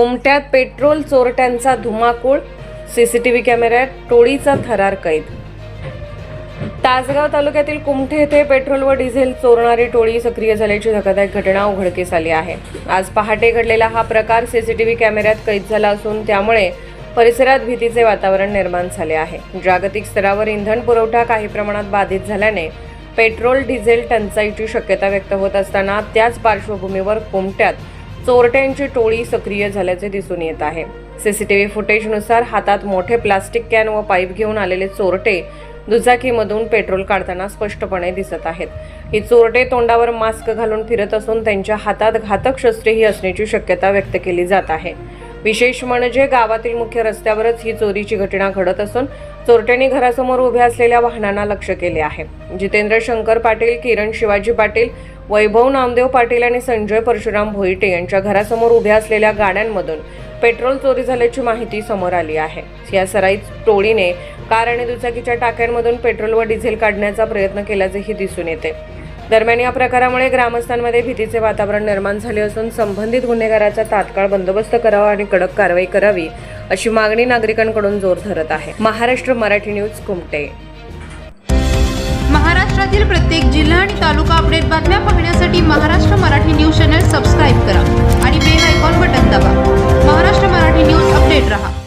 कुमट्यात petrol चोरट्यांचा धुमाकूळ, CCTV कॅमेऱ्यात टोळीचा थरार कैद। तासगाव तालुक्यातील कुमठे येथे पेट्रोल व डिझेल चोरणारी टोळी सक्रिय झाल्याची धक्कादायक घटना उघडकीस आली आहे। आज पहाटे घडलेला हा प्रकार सीसीटीव्ही कॅमेऱ्यात कैद झाला असून त्यामुळे परिसरात भीतीचे वातावरण निर्माण झाले आहे। जागतिक स्तरावर इंधन पुरवठा काही प्रमाणात बाधित झाल्याने पेट्रोल डिझेल टंचाईची शक्यता व्यक्त होत असताना त्याच पार्श्वभूमीवर कुमट्यात चोरट्यांची टोळी सक्रिय झाल्याचे दिसून येत आहे। सीसीटीव्ही फुटेजनुसार हातात मोठे प्लास्टिक कॅन व पाईप घेऊन आलेले चोरटे दुचाकीमधून पेट्रोल काढताना स्पष्टपणे दिसत आहेत। ही चोरटे तोंडावर मास्क घालून फिरत असून त्यांच्या हातात घातक शस्त्रेही असण्याची शक्यता व्यक्त केली जात आहे। विशेष म्हणजे गावातील मुख्य रस्त्यावरच ही चोरीची घटना घडत असून चोरट्यांनी घरासमोर उभ्या असलेल्या वाहनांना लक्ष्य केले आहे। जितेंद्र शंकर पाटील, किरण शिवाजी पाटील, वैभव नामदेव पाटील आणि संजय परशुराम भोईटे यांच्या घरासमोर उभ्या असलेल्या गाड्यांमधून पेट्रोल चोरी झाल्याची माहिती समोर आली आहे। या सराईत टोळीने कार आणि दुचाकीच्या टाक्यांमधून पेट्रोल व डिझेल काढण्याचा प्रयत्न केल्याचेही दिसून येते। दरम्यान या प्रकारामुळे ग्रामस्थांमध्ये भीतीचे वातावरण निर्माण झाले असून संबंधित गुन्हेगाराचा तात्काळ बंदोबस्त करावा आणि कडक कारवाई करावी अशी मागणी नागरिकांकडून जोर धरत आहे। महाराष्ट्र मराठी न्यूज, कुमटे। महाराष्ट्रातील प्रत्येक जिल्हा आणि तालुका अपडेट बातम्या पाहण्यासाठी Maharashtra Marathi news channel subscribe करा आणि बेल आयकॉन बटन दाबा। महाराष्ट्र मराठी न्यूज अपडेट रहा।